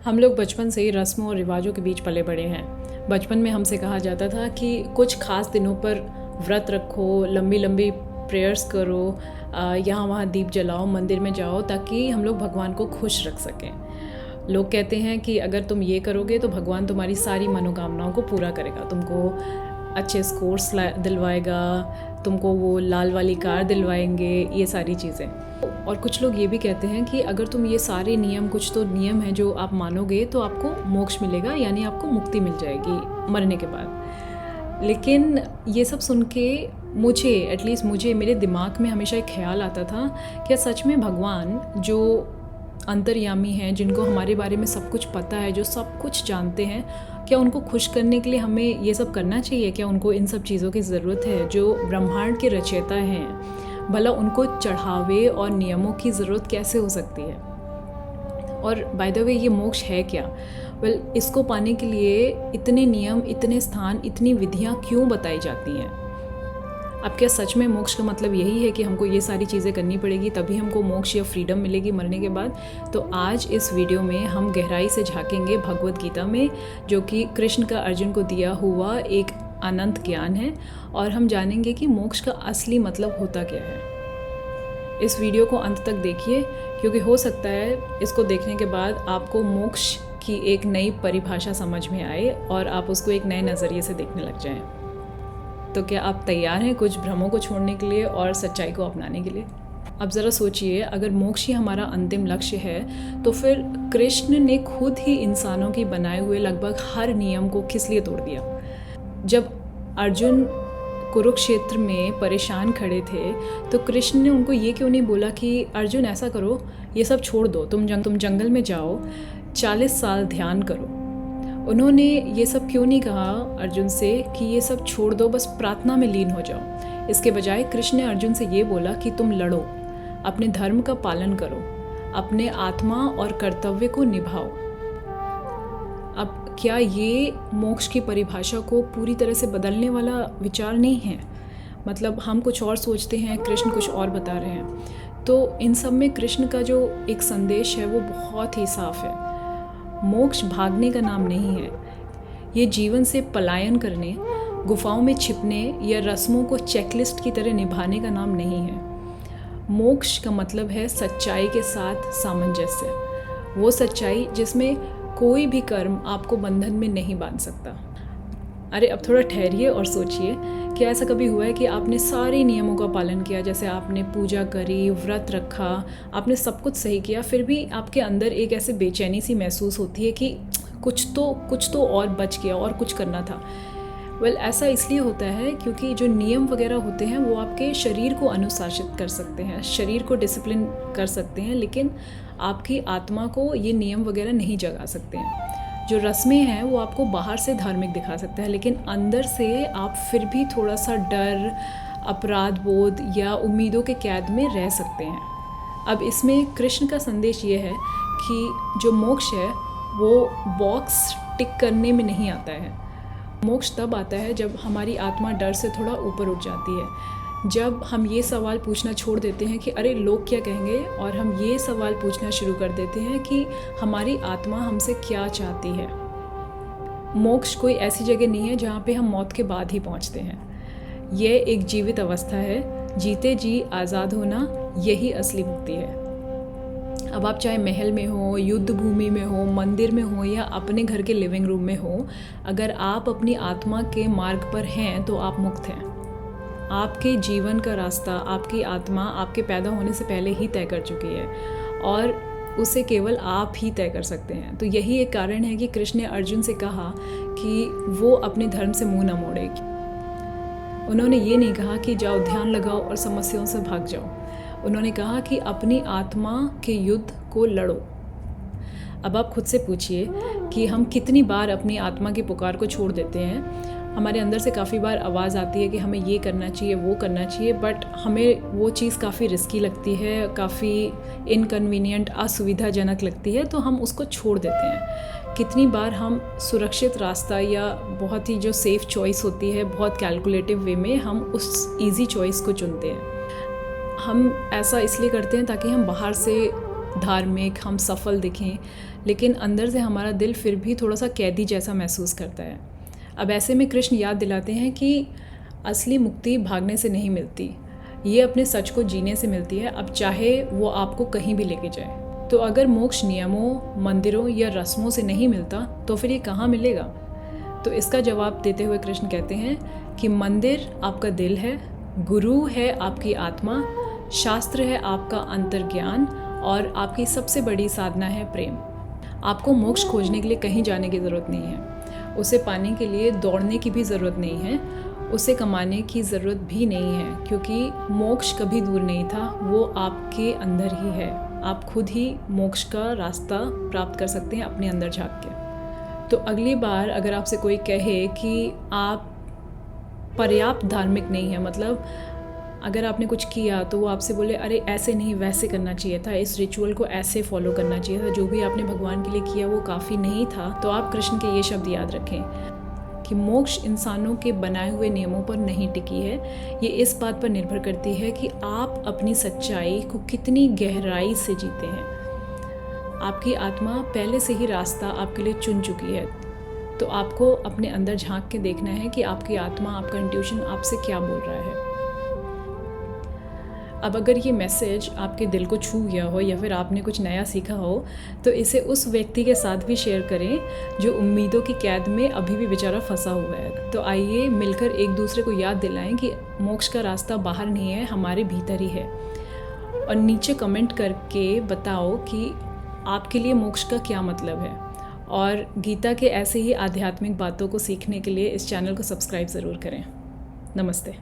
हम लोग बचपन से ही रस्मों और रिवाजों के बीच पले बड़े हैं। बचपन में हमसे कहा जाता था कि कुछ खास दिनों पर व्रत रखो, लंबी लंबी प्रेयर्स करो, यहाँ वहाँ दीप जलाओ, मंदिर में जाओ, ताकि हम लोग भगवान को खुश रख सकें। लोग कहते हैं कि अगर तुम ये करोगे तो भगवान तुम्हारी सारी मनोकामनाओं को पूरा करेगा, तुमको अच्छे स्कोर्स दिलवाएगा, तुमको वो लाल वाली कार दिलवाएंगे, ये सारी चीज़ें। और कुछ लोग ये भी कहते हैं कि अगर तुम ये सारे नियम, कुछ तो नियम हैं जो आप मानोगे तो आपको मोक्ष मिलेगा, यानी आपको मुक्ति मिल जाएगी मरने के बाद। लेकिन ये सब सुन के मुझे, एटलीस्ट मुझे, मेरे दिमाग में हमेशा एक ख्याल आता था, क्या सच में भगवान जो अंतर्यामी हैं, जिनको हमारे बारे में सब कुछ पता है, जो सब कुछ जानते हैं, क्या उनको खुश करने के लिए हमें ये सब करना चाहिए? क्या उनको इन सब चीज़ों की ज़रूरत है? जो ब्रह्मांड के रचयिता हैं, भला उनको चढ़ावे और नियमों की ज़रूरत कैसे हो सकती है? और बाय द वे, ये मोक्ष है क्या? वेल, इसको पाने के लिए इतने नियम, इतने स्थान, इतनी विधियाँ क्यों बताई जाती हैं? अब क्या सच में मोक्ष का मतलब यही है कि हमको ये सारी चीज़ें करनी पड़ेगी तभी हमको मोक्ष या फ्रीडम मिलेगी मरने के बाद? तो आज इस वीडियो में हम गहराई से झांकेंगे भगवद गीता में, जो कि कृष्ण का अर्जुन को दिया हुआ एक अनंत ज्ञान है, और हम जानेंगे कि मोक्ष का असली मतलब होता क्या है। इस वीडियो को अंत तक देखिए, क्योंकि हो सकता है इसको देखने के बाद आपको मोक्ष की एक नई परिभाषा समझ में आए और आप उसको एक नए नज़रिए से देखने लग जाएं। तो क्या आप तैयार हैं कुछ भ्रमों को छोड़ने के लिए और सच्चाई को अपनाने के लिए? अब ज़रा सोचिए, अगर मोक्ष ही हमारा अंतिम लक्ष्य है तो फिर कृष्ण ने खुद ही इंसानों की बनाए हुए लगभग हर नियम को किस लिए तोड़ दिया? जब अर्जुन कुरुक्षेत्र में परेशान खड़े थे तो कृष्ण ने उनको ये क्यों नहीं बोला कि अर्जुन ऐसा करो, ये सब छोड़ दो, तुम जंगल में जाओ, 40 साल ध्यान करो? उन्होंने ये सब क्यों नहीं कहा अर्जुन से कि ये सब छोड़ दो, बस प्रार्थना में लीन हो जाओ? इसके बजाय कृष्ण ने अर्जुन से ये बोला कि तुम लड़ो, अपने धर्म का पालन करो, अपने आत्मा और कर्तव्य को निभाओ। अब क्या ये मोक्ष की परिभाषा को पूरी तरह से बदलने वाला विचार नहीं है? मतलब हम कुछ और सोचते हैं, कृष्ण कुछ और बता रहे हैं। तो इन सब में कृष्ण का जो एक संदेश है वो बहुत ही साफ है। मोक्ष भागने का नाम नहीं है। ये जीवन से पलायन करने, गुफाओं में छिपने या रस्मों को चेकलिस्ट की तरह निभाने का नाम नहीं है। मोक्ष का मतलब है सच्चाई के साथ सामंजस्य, वो सच्चाई जिसमें कोई भी कर्म आपको बंधन में नहीं बांध सकता। अरे अब थोड़ा ठहरिए और सोचिए, क्या ऐसा कभी हुआ है कि आपने सारे नियमों का पालन किया, जैसे आपने पूजा करी, व्रत रखा, आपने सब कुछ सही किया, फिर भी आपके अंदर एक ऐसे बेचैनी सी महसूस होती है कि कुछ तो और बच गया और कुछ करना था? वेल, ऐसा इसलिए होता है क्योंकि जो नियम वगैरह होते हैं वो आपके शरीर को अनुशासित कर सकते हैं, शरीर को डिसिप्लिन कर सकते हैं, लेकिन आपकी आत्मा को ये नियम वगैरह नहीं जगा सकते हैं। जो रस्में हैं वो आपको बाहर से धार्मिक दिखा सकते हैं, लेकिन अंदर से आप फिर भी थोड़ा सा डर, अपराध बोध या उम्मीदों के कैद में रह सकते हैं। अब इसमें कृष्ण का संदेश ये है कि जो मोक्ष है वो बॉक्स टिक करने में नहीं आता है। मोक्ष तब आता है जब हमारी आत्मा डर से थोड़ा ऊपर उठ जाती है, जब हम ये सवाल पूछना छोड़ देते हैं कि अरे लोग क्या कहेंगे, और हम ये सवाल पूछना शुरू कर देते हैं कि हमारी आत्मा हमसे क्या चाहती है। मोक्ष कोई ऐसी जगह नहीं है जहाँ पे हम मौत के बाद ही पहुँचते हैं। यह एक जीवित अवस्था है, जीते जी आज़ाद होना, यही असली मुक्ति है। अब आप चाहे महल में हो, युद्ध भूमि में हो, मंदिर में हो या अपने घर के लिविंग रूम में हो, अगर आप अपनी आत्मा के मार्ग पर हैं तो आप मुक्त हैं। आपके जीवन का रास्ता आपकी आत्मा आपके पैदा होने से पहले ही तय कर चुकी है, और उसे केवल आप ही तय कर सकते हैं। तो यही एक कारण है कि कृष्ण ने अर्जुन से कहा कि वो अपने धर्म से मुंह न मोड़े। उन्होंने ये नहीं कहा कि जाओ ध्यान लगाओ और समस्याओं से भाग जाओ। उन्होंने कहा कि अपनी आत्मा के युद्ध को लड़ो। अब आप खुद से पूछिए कि हम कितनी बार अपनी आत्मा की पुकार को छोड़ देते हैं। हमारे अंदर से काफ़ी बार आवाज़ आती है कि हमें ये करना चाहिए, वो करना चाहिए, बट हमें वो चीज़ काफ़ी रिस्की लगती है, काफ़ी इनकन्वीनियंट, असुविधाजनक लगती है, तो हम उसको छोड़ देते हैं। कितनी बार हम सुरक्षित रास्ता या बहुत ही जो सेफ़ चॉइस होती है, बहुत कैलकुलेटिव वे में हम उस ईजी चॉइस को चुनते हैं। हम ऐसा इसलिए करते हैं ताकि हम बाहर से धार्मिक, हम सफल दिखें, लेकिन अंदर से हमारा दिल फिर भी थोड़ा सा कैदी जैसा महसूस करता है। अब ऐसे में कृष्ण याद दिलाते हैं कि असली मुक्ति भागने से नहीं मिलती, ये अपने सच को जीने से मिलती है, अब चाहे वो आपको कहीं भी लेके जाए। तो अगर मोक्ष नियमों, मंदिरों या रस्मों से नहीं मिलता तो फिर ये कहाँ मिलेगा? तो इसका जवाब देते हुए कृष्ण कहते हैं कि मंदिर आपका दिल है, गुरु है आपकी आत्मा, शास्त्र है आपका अंतर्ज्ञान और आपकी सबसे बड़ी साधना है प्रेम। आपको मोक्ष खोजने के लिए कहीं जाने की ज़रूरत नहीं है, उसे पाने के लिए दौड़ने की भी ज़रूरत नहीं है, उसे कमाने की ज़रूरत भी नहीं है, क्योंकि मोक्ष कभी दूर नहीं था, वो आपके अंदर ही है। आप खुद ही मोक्ष का रास्ता प्राप्त कर सकते हैं अपने अंदर झांक के। तो अगली बार अगर आपसे कोई कहे कि आप पर्याप्त धार्मिक नहीं है, मतलब अगर आपने कुछ किया तो वो आपसे बोले अरे ऐसे नहीं वैसे करना चाहिए था, इस रिचुअल को ऐसे फॉलो करना चाहिए था, जो भी आपने भगवान के लिए किया वो काफ़ी नहीं था, तो आप कृष्ण के ये शब्द याद रखें कि मोक्ष इंसानों के बनाए हुए नियमों पर नहीं टिकी है, ये इस बात पर निर्भर करती है कि आप अपनी सच्चाई को कितनी गहराई से जीते हैं। आपकी आत्मा पहले से ही रास्ता आपके लिए चुन चुकी है, तो आपको अपने अंदर झांक के देखना है कि आपकी आत्मा, आपका इंट्यूशन आपसे क्या बोल रहा है। अब अगर ये मैसेज आपके दिल को छू गया हो या फिर आपने कुछ नया सीखा हो, तो इसे उस व्यक्ति के साथ भी शेयर करें जो उम्मीदों की कैद में अभी भी बेचारा फंसा हुआ है। तो आइए मिलकर एक दूसरे को याद दिलाएं कि मोक्ष का रास्ता बाहर नहीं है, हमारे भीतर ही है। और नीचे कमेंट करके बताओ कि आपके लिए मोक्ष का क्या मतलब है। और गीता के ऐसे ही आध्यात्मिक बातों को सीखने के लिए इस चैनल को सब्सक्राइब ज़रूर करें। नमस्ते।